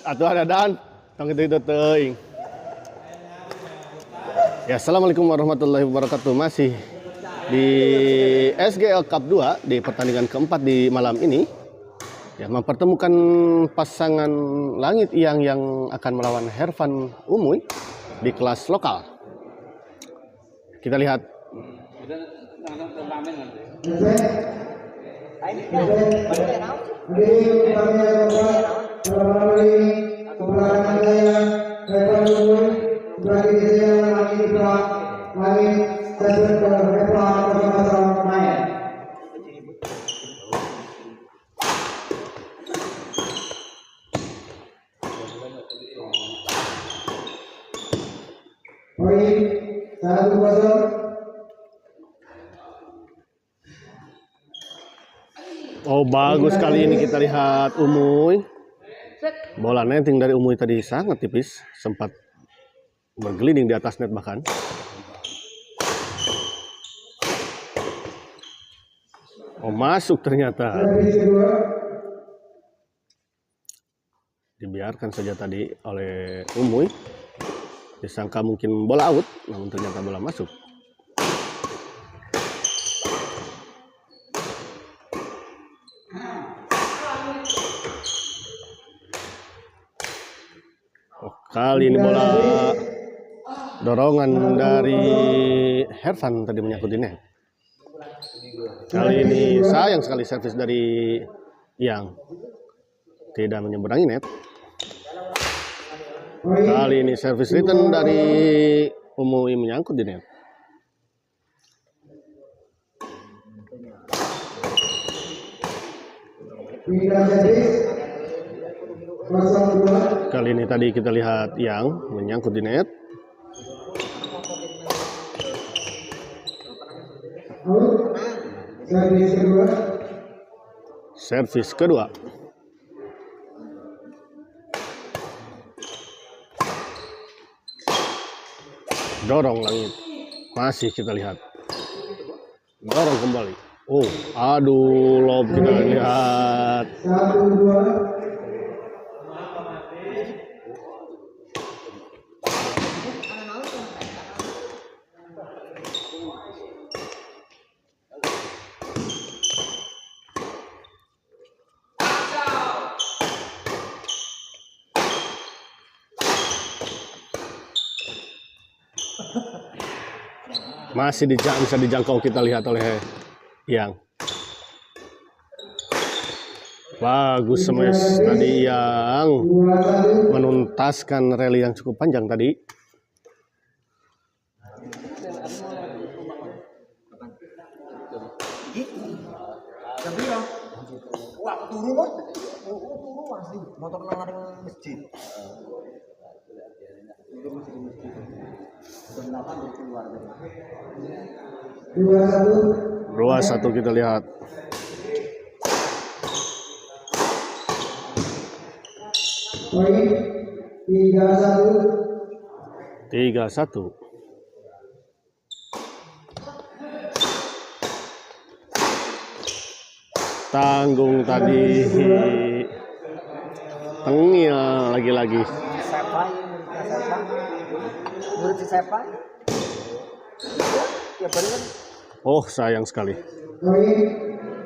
Atuh ada dan tong itu teuing. Ya, assalamualaikum warahmatullahi wabarakatuh. Masih di SGL Cup 2 di pertandingan keempat di malam ini. Ya, mempertemukan pasangan Langit Iyang yang akan melawan Hervan Umuy di kelas lokal. Kita lihat. Oh, bagus kali ini kita lihat Umuy. Bola netting dari Umuy tadi sangat tipis, sempat bergelinding di atas net bahkan. Oh, masuk ternyata. Dibiarkan saja tadi oleh Umuy. Disangka mungkin bola out, namun ternyata bola masuk. Oh, kali ini bola dorongan dari Hervan tadi menyangkut di net. Kali ini sayang sekali servis dari Iyang, tidak menyeberangi net. Kali ini servis return dari Umuy menyangkut di net. Kali ini tadi kita lihat Iyang menyangkut di net. Servis kedua. Dorong Langit. Masih kita lihat. Dorong kembali. Oh, aduh, lob kita lihat. Masih bisa dijangkau, kita lihat oleh Iyang. Bagus smash tadi Iyang menuntaskan rally yang cukup panjang tadi. Dua satu kita lihat. Tiga satu. Tanggung tadi tengil lagi-lagi. Oh, sayang sekali.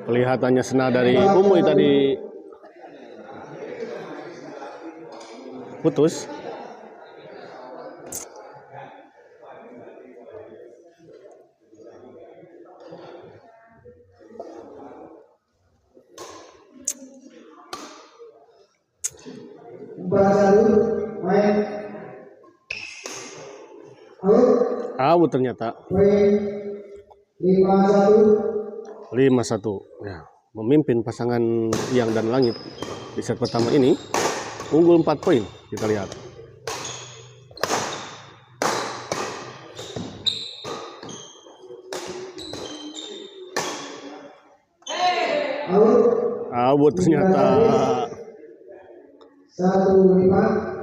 Kelihatannya sena dari Umuy tadi putus. Out ternyata. 5-1. Ya, memimpin pasangan Iyang dan Langit di set pertama ini. Unggul 4 poin. Kita lihat. Out ternyata. 1-5.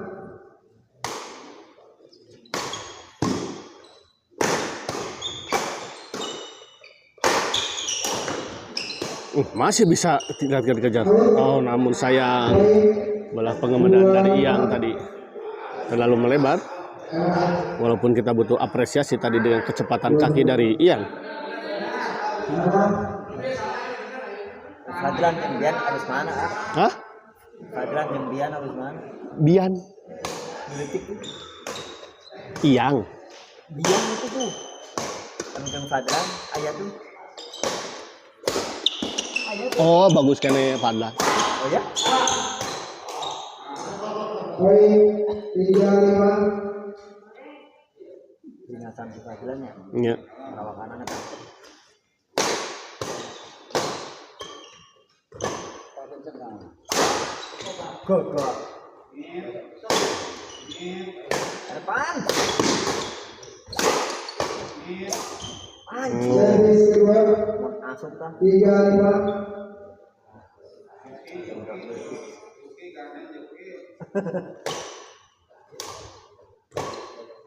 Masih bisa dikejar. Oh, namun sayang bola pengemedaan dari Iyang tadi terlalu melebar. Walaupun kita butuh apresiasi tadi dengan kecepatan kaki dari Iyang. Fadlan yang Bian harus mana? Hah? Fadlan yang Bian harus mana? Bian. Detik tuh. Iyang. Bian itu tuh. Yang Fadlan ayat tuh. Oh, bagus kene Fadlan. Oh ya? Poin 35. Ingatan si Fadlan ya. Iya. Rawak kanan kan. Go. Depan. Servis kedua Masuk kan? 35.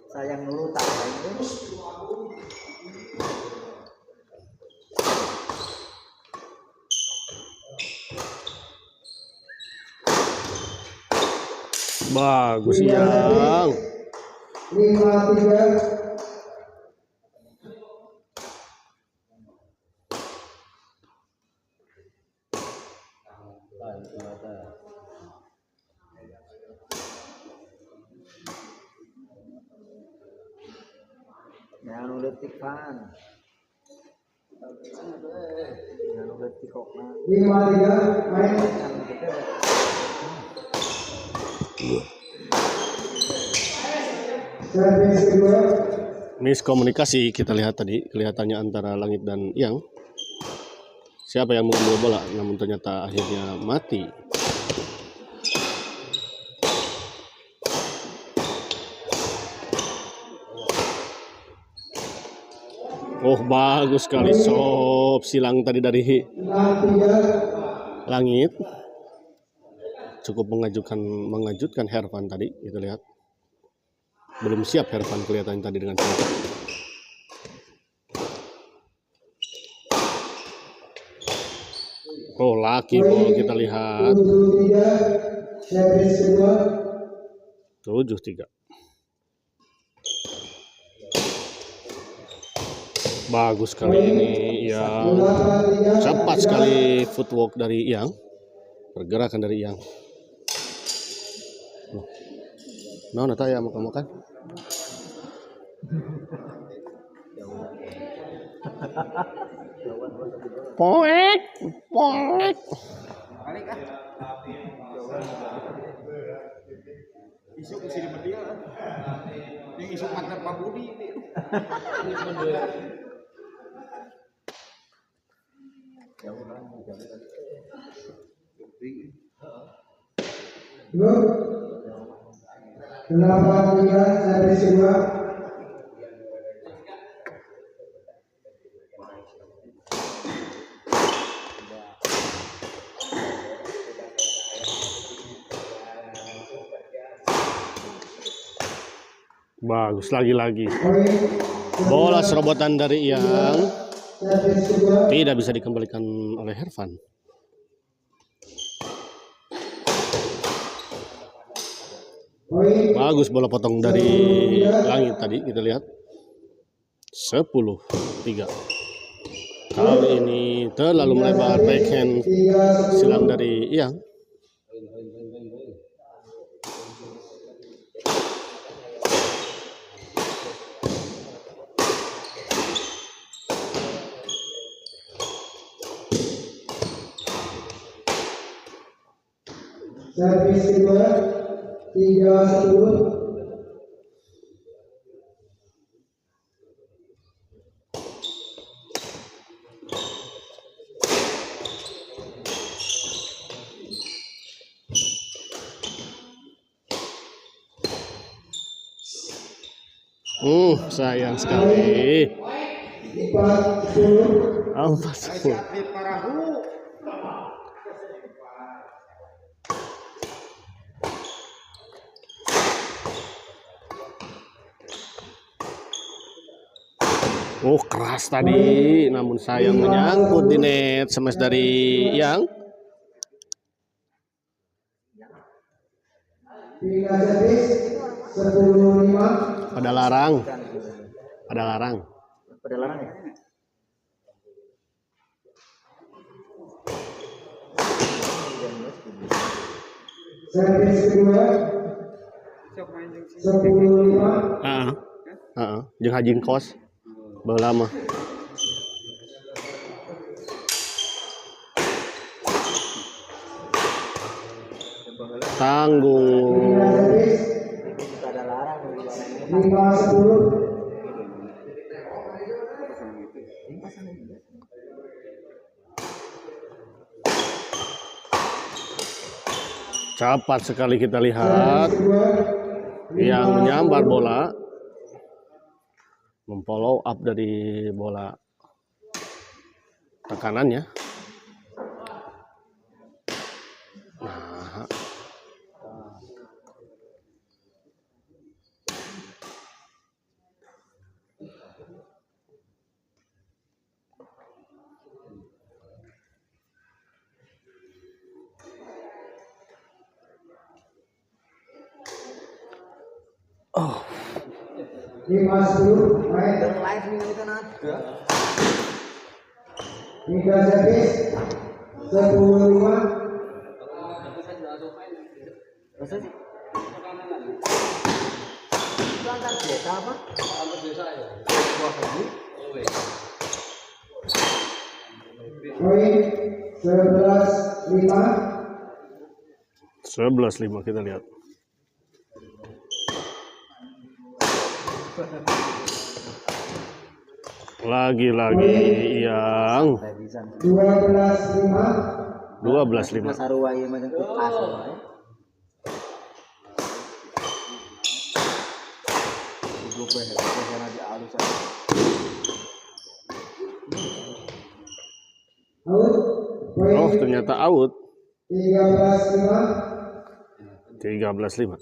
Sayang dulu tak itu. Bagus Iyang. 53. Jangan detik fan. Jangan detik kok. 53 main. Servis kedua. Miskomunikasi kita lihat tadi, kelihatannya antara Langit dan Iyang. Siapa yang mengambil bola, namun ternyata akhirnya mati. Oh, bagus sekali sop silang tadi dari 63. Langit. Cukup mengejutkan Hervan tadi, kita lihat. Belum siap Hervan kelihatan tadi dengan cepat. Oh, laki ball kita lihat. 73. Servis kedua. 7-3. Bagus sekali ini yang cepat sekali footwork dari Iyang, pergerakan dari Iyang. Nah, nata ya mau makan. Poek. Isuk mesti diberdial. Yang isuk mantap Pak Budi ini. Dua. 83. Servis kedua. Bagus lagi-lagi. Poin. Bola serobotan dari Iyang Servis kedua. tidak bisa dikembalikan oleh Hervan. Poin. Bagus bola potong dari Langit tadi kita lihat. 10-3. Kali ini terlalu melebar backhand 3-1. silang dari Iyang. Servis kedua. 3-1. Sayang sekali. 4-10. 4-10. Atlet Parahu. Oh, keras tadi, namun sayang menyangkut di net. Smash dari Yang. Tinggal servis 10-5. Pada larang. Pada larang. Pada larang ya? Servis kedua 10-5. Jeung hajing kos. Baheula mah. Tanggung. Pada larang. 5-10. Cepat sekali kita lihat yang menyambar bola, memfollow up dari bola tekanannya. Nah, oh, 5-10. Main. Live nih kita nanti. Tinggal servis 10-5. Masa sih? Itu antar desa apa? Antar desa ya. Poin 11-5. 11-5 kita lihat. Lagi-lagi Yang 12-5. 12-5. Sarua ieu mah jeung kulkas wae. Goblok bae karena di alus aja. Out. Poin Oh, ternyata out. 13-5. 13-5.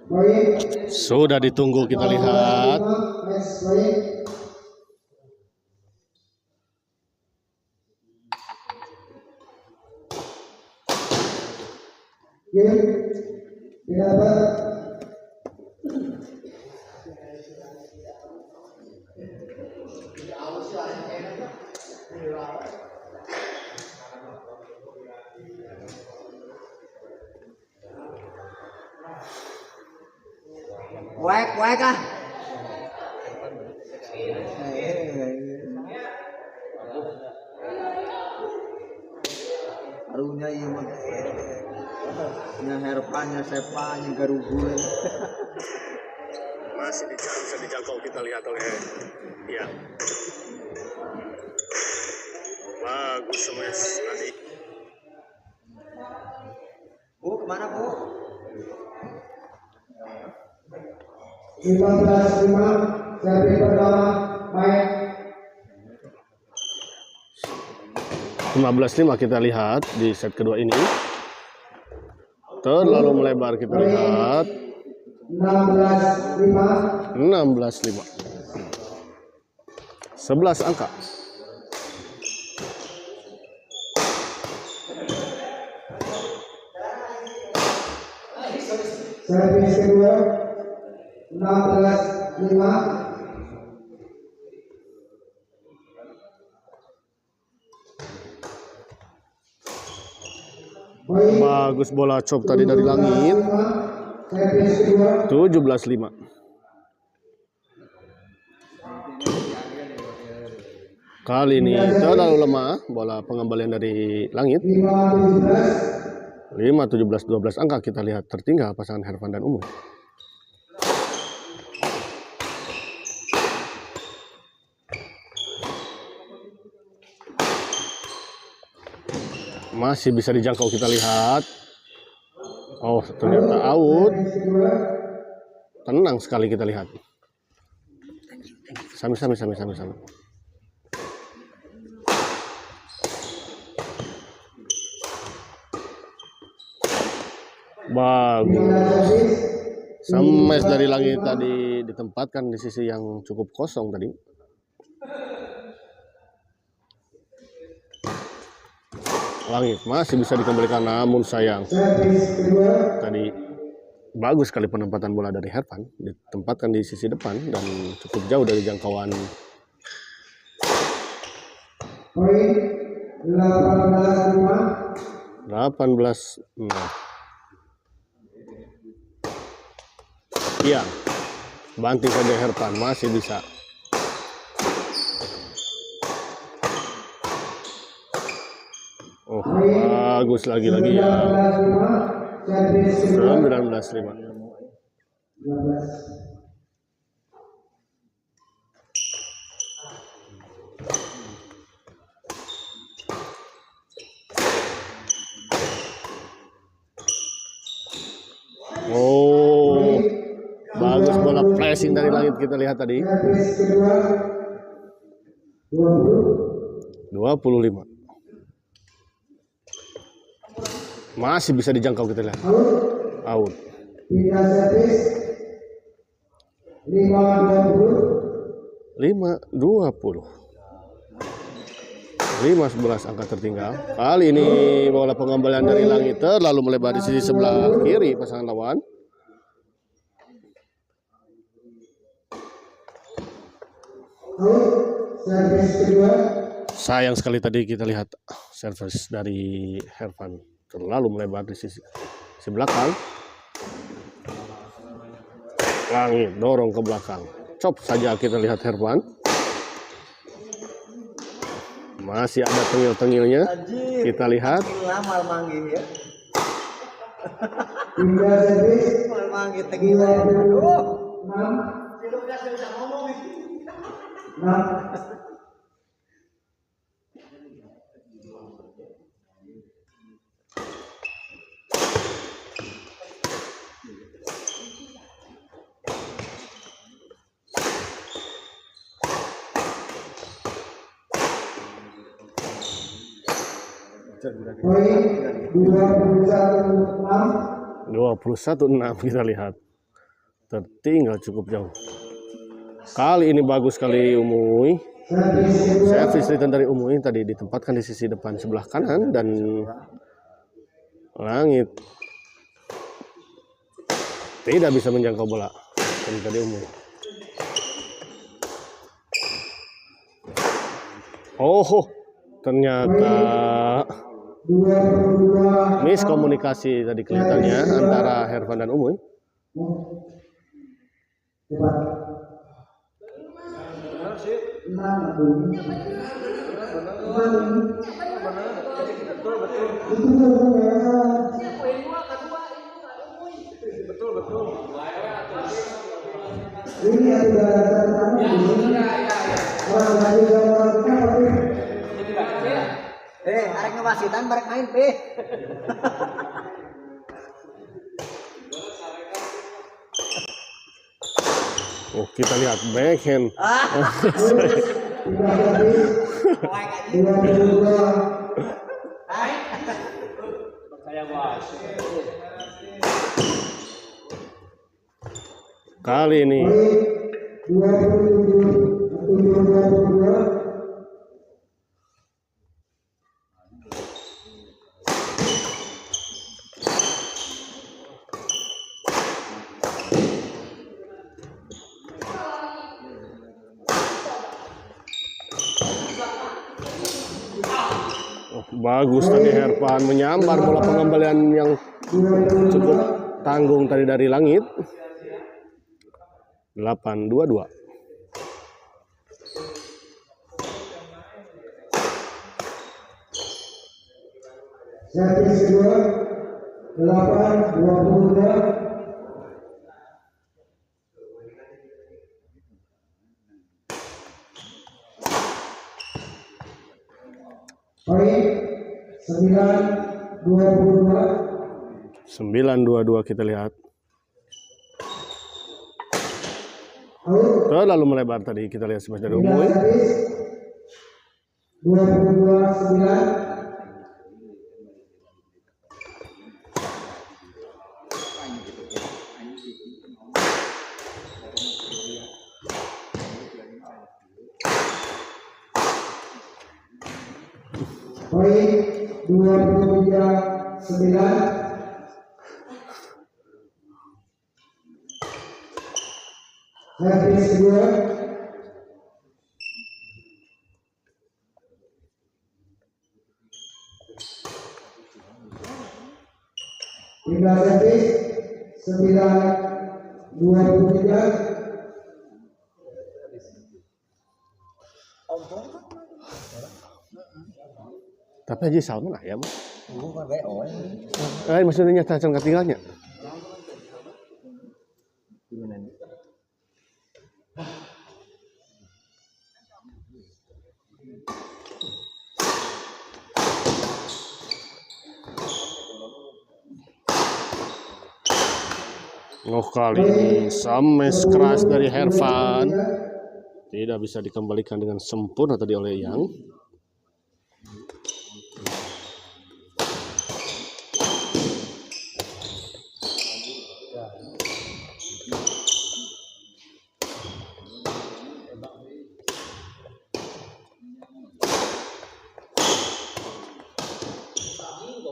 Poin Sudah ditunggu, kita lihat. Match point. Game tidak dapat. Wek ah. Arunya ieu mah. Nya herpannya sepanya garugun. Masih bisa dijangkau, kita lihat oleh ya. Bagus smash tadi. Bu, kemana Bu? 15-5. Servis pertama main. 15-5 kita lihat di set kedua ini. Terlalu melebar, kita lihat. 16-5. 16-5. 11 angka. Servis kedua 16-5. Poin Bagus bola chop tadi dari langit. 17-5. Servis kedua 17-5. Kali ini terlalu lemah bola pengembalian dari langit. 5-17. 5-17, 12 angka kita lihat tertinggal pasangan Hervan dan Umut. Masih bisa dijangkau, kita lihat. Oh, ternyata out. Tenang sekali kita lihat. Sami. Bagus. Smash dari Langit tadi ditempatkan di sisi yang cukup kosong tadi. Langit masih bisa dikembalikan, namun sayang. Tadi bagus sekali penempatan bola dari Hervan, ditempatkan di sisi depan dan cukup jauh dari jangkauan. Poin 18-5. 18. Iya, banting saja Hervan, masih bisa. Oh, bagus lagi-lagi ya. 19-5. Oh, bagus bola pressing dari Langit kita lihat tadi. 25. Masih bisa dijangkau kita lihat. Out. Pindah servis 5-20. 5-20. 5-11 angka tertinggal. Kali ini bola pengembalian dari Langit terlalu melebar di sisi sebelah kiri pasangan lawan. Servis kedua. Sayang sekali tadi kita lihat servis dari Hervan terlalu melebar di sisi belakang. Langit dorong ke belakang. Cop saja kita lihat Hervan. Masih ada tengil-tengilnya. Kita lihat. Mal manggih ya. Pindah servis Mal manggih tengil. Aduh. 6. Poin 21-6. 21-6 kita lihat. Tertinggal cukup jauh. Kali ini bagus sekali Umuy. Servis return dari Umuy tadi ditempatkan di sisi depan sebelah kanan dan Langit tidak bisa menjangkau bola. Tadi Umuy. Oh, ternyata miskomunikasi tadi kelihatannya antara Hervan dan Umuy. Arek ngewasitan barek main P. Oh, kita lihat backhand. Kali ini bagus tadi Hervan menyambar bola pengembalian yang cukup tanggung tadi dari Langit. 8-22. Servis kedua 8-22. Poin 9-22. 9-22 kita lihat. Terlalu melebar tadi kita lihat smash dari Umuy. 22-9. Poin 23-9. Servis kedua. Tinggal servis 9-23. Tapi Haji Salman ayam. Bukan WO. Maksudnya nyata can ketinggalnya. Gimana nih? Oh, kali ini sames keras dari Hervan. Tidak bisa dikembalikan dengan sempurna tadi oleh Yang.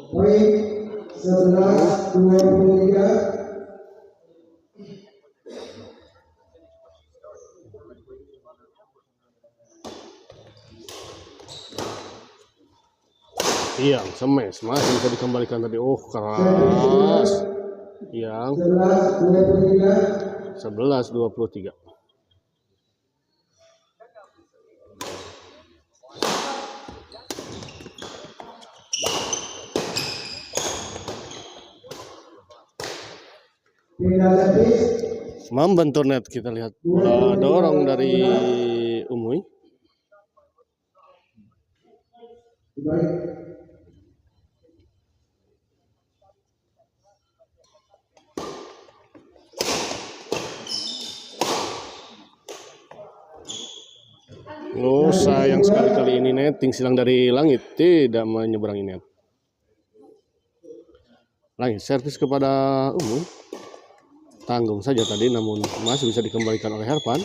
Poin 11-23. Yang semes masih bisa dikembalikan tadi. Oh, keras. Yang 11-23. Tinggal servis. Membentur net, kita lihat bola dorong dari Umuy. Baik. Oh, sayang sekali kali ini netting silang dari Langit tidak menyeberangi net. Langit servis kepada Umuy. Tanggung saja tadi, namun masih bisa dikembalikan oleh Hervan.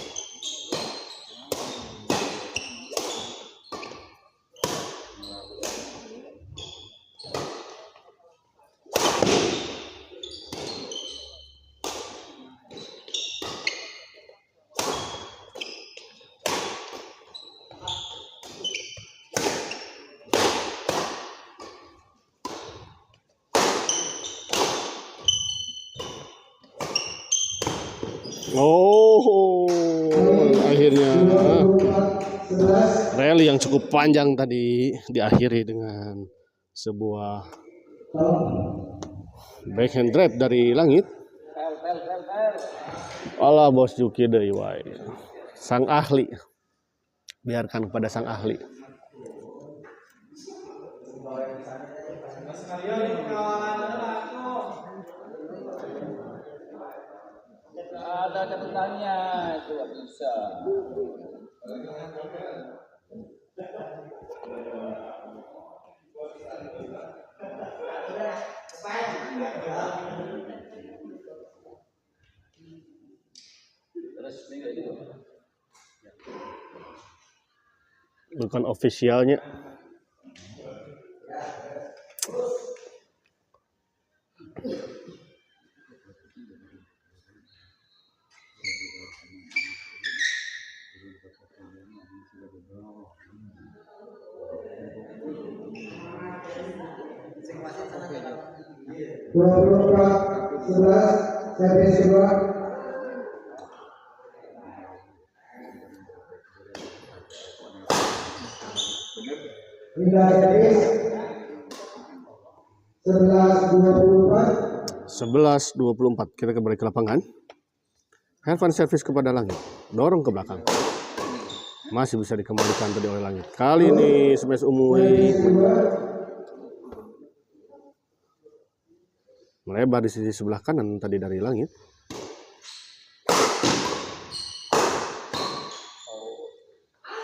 Oh, akhirnya rally yang cukup panjang tadi diakhiri dengan sebuah backhand drive dari Langit. Alah bos Juki deui wae. Sang ahli. Biarkan kepada sang ahli. Ada catatannya itu nggak bisa. Bukan ofisialnya. Servis kedua. Tinggal servis 11-24. 11-24. Kita kembali ke lapangan. Hervan servis kepada Langit. Dorong ke belakang. Masih bisa dikembalikan tadi oleh Langit. Kali ini smash Umuy melebar di sisi sebelah kanan tadi dari Langit.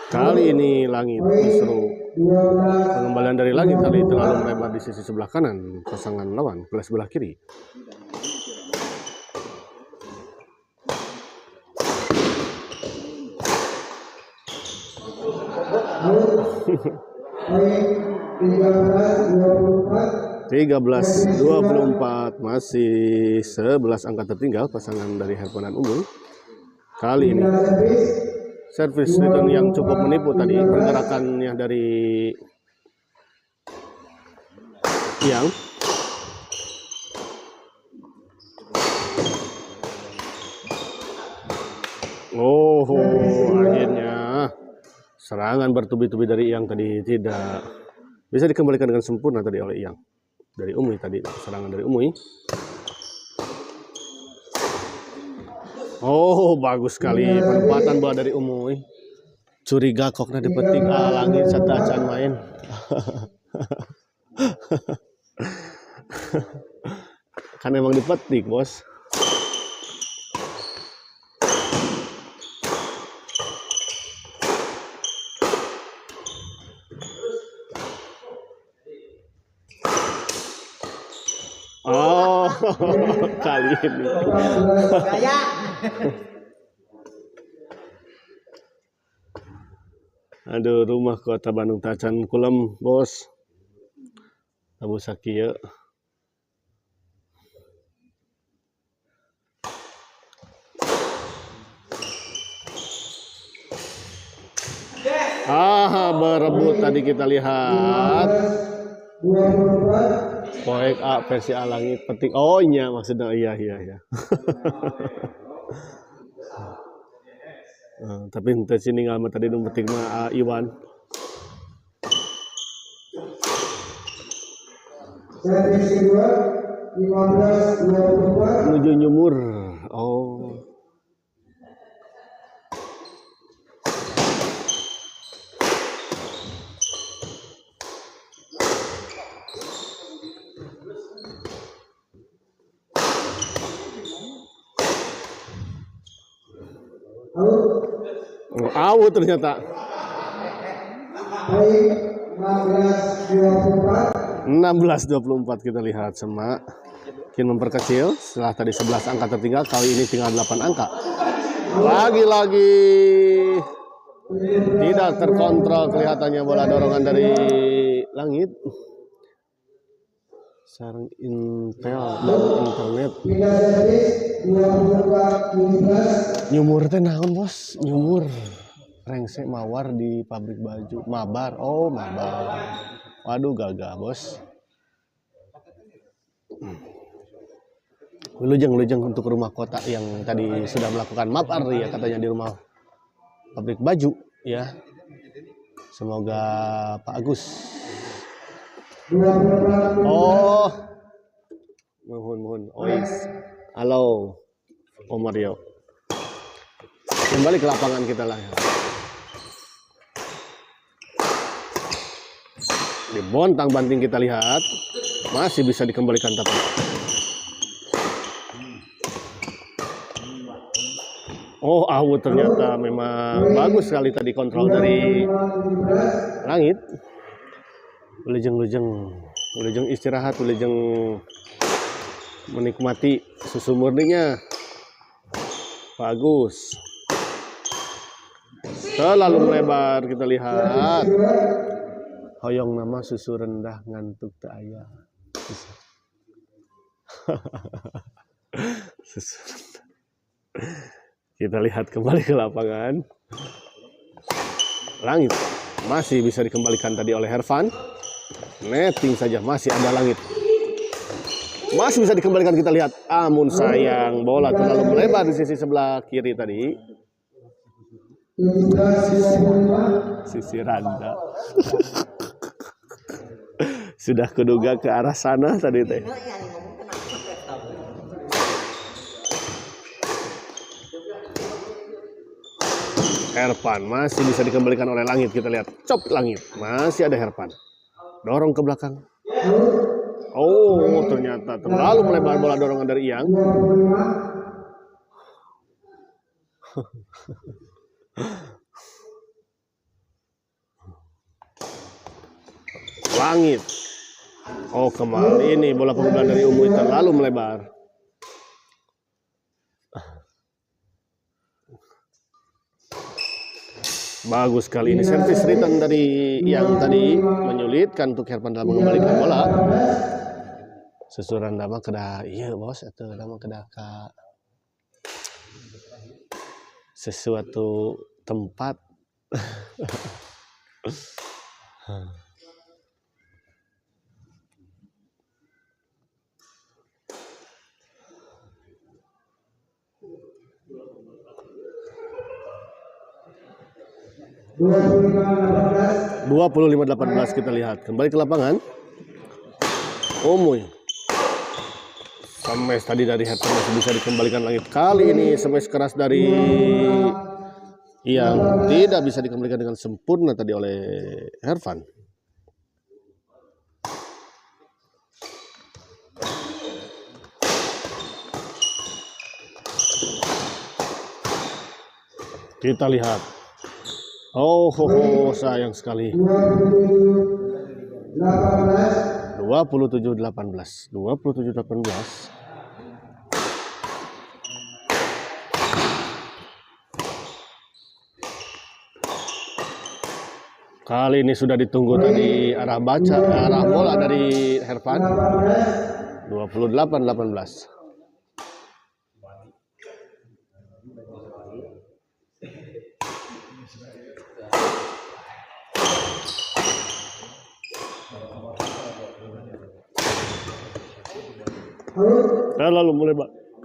Kali ini Langit justru pengembalian dari Langit kali terlalu melebar di sisi sebelah kanan pasangan lawan ke sebelah kiri. Poin 13-24. 13-24 masih 11 angka tertinggal pasangan dari Herpan dan Umuy. Kali ini servis return yang cukup menipu tadi, pergerakannya dari Iyang. Oh, akhirnya serangan bertubi-tubi dari Iyang tadi tidak bisa dikembalikan dengan sempurna tadi oleh Iyang. Dari Umuy tadi, serangan dari Umuy. Oh, bagus sekali penempatan bola dari Umuy. Curiga kokna dipetik langit serta acan main. Kan emang dipetik, bos. Oh, kali ini. Gaya. Aduh, rumah kota Bandung tacan kulem, bos. Abu sakieu. Berebut tadi kita lihat. 24. Poek A versi A langit petik. Oh iya maksudnya iya. Tapi ente sini nggak tadi nu petik mah Iwan. Servis kedua 15-24. Menuju nyumur. Oh. Out ternyata. Baik 16-24. 16-24 kita lihat Semak makin memperkecil setelah tadi 11 angka tertinggal, kali ini tinggal 8 angka. Lagi-lagi tidak terkontrol kelihatannya bola dorongan dari langit. Sarang Intel dan internet. Pindah servis 24-17. Nyumur teh naon bos? Nyumur rengsek mawar di pabrik baju. Mabar. Oh, mabar. Waduh gagah bos. Lujeng untuk rumah kota yang tadi sudah melakukan mabar ya katanya di rumah pabrik baju ya. Semoga Pak Agus. Oh. Mohon. Ois. Halo. Om Mario. Kembali ke lapangan kita lah ya. Dibontang banting kita lihat masih bisa dikembalikan tapi out ternyata memang bagus sekali tadi kontrol dari langit. Wilujeng istirahat, wilujeng menikmati susu murninya. Bagus. Terlalu melebar kita lihat. Hoyong nama susu rendah ngantuk tak aya. Susu rendah. Kita lihat kembali ke lapangan. Langit masih bisa dikembalikan tadi oleh Hervan. Netting saja masih ada langit. Masih bisa dikembalikan kita lihat. Amun sayang bola terlalu melebar di sisi sebelah kiri tadi. Sisi randa. Sudah keduga ke arah sana tadi teh. Herpan masih bisa dikembalikan oleh langit, kita lihat. Cop langit, masih ada Herpan. Dorong ke belakang. Oh, ternyata terlalu melebar bola dorongan dari Iyang. Langit. Oh, kembali ini bola pukulan dari Umuy terlalu melebar. Bagus sekali ini servis return dari yang tadi menyulitkan untuk Hervan dalam mengembalikan bola. Sesuran dama kedah iya bos atau dama kedah ka sesuatu tempat. dua 25-18 kita lihat kembali ke lapangan. Umuy smash tadi dari Hervan masih bisa dikembalikan langit. Kali ini smash keras dari yang tidak bisa dikembalikan dengan sempurna tadi oleh Hervan. Kita lihat. Oh, sayang sekali. 27-18. 27-18. Kali ini sudah ditunggu tadi arah bola dari Hervan. 28-18. Lalu mulai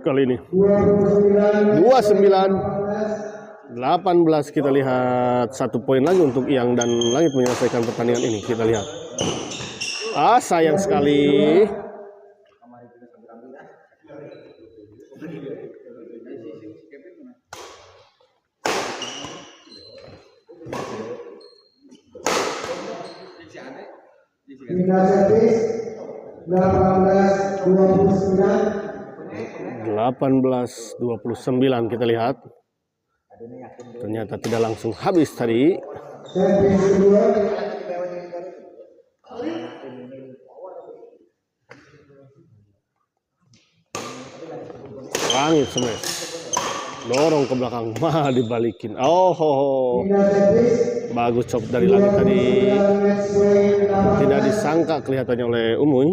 kali ini 29-18 kita lihat 1 poin lagi untuk Iyang dan Langit menyelesaikan pertandingan ini. Kita lihat. Sayang sekali. Final servis 18-29 kita lihat. Ternyata tidak langsung habis tadi. servis kedua Langit smash. Dorong ke belakang, mah dibalikin. final servis Bagus chop dari Langit tadi. Tidak disangka kelihatannya oleh Umuy.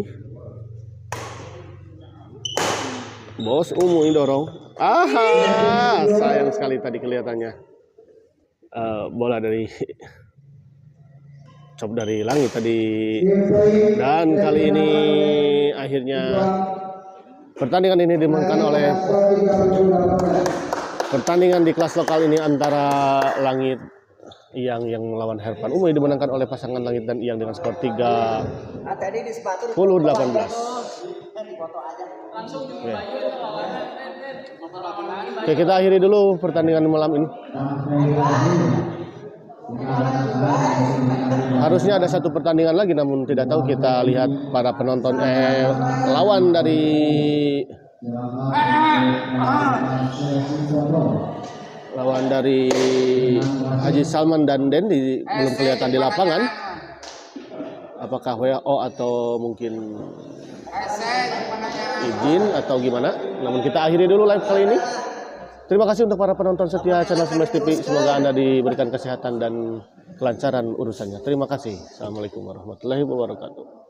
Bos Umuy dorong. Sayang sekali tadi kelihatannya. Bola dari chop dari Langit tadi. Dan kali ini akhirnya pertandingan ini dimenangkan oleh pertandingan di kelas lokal ini antara Langit yang melawan Hervan. Umuy dimenangkan oleh pasangan Langit dan Iyang dengan skor 30-18. Oke, kita akhiri dulu pertandingan malam ini. Harusnya ada satu pertandingan lagi, namun tidak tahu. Kita lihat para penonton lawan dari Haji Salman dan Dendi belum kelihatan di lapangan. Apakah WO atau mungkin izin atau gimana? Namun kita akhiri dulu live kali ini. Terima kasih untuk para penonton setia channel Smash TV. Semoga Anda diberikan kesehatan dan kelancaran urusannya. Terima kasih. Assalamualaikum warahmatullahi wabarakatuh.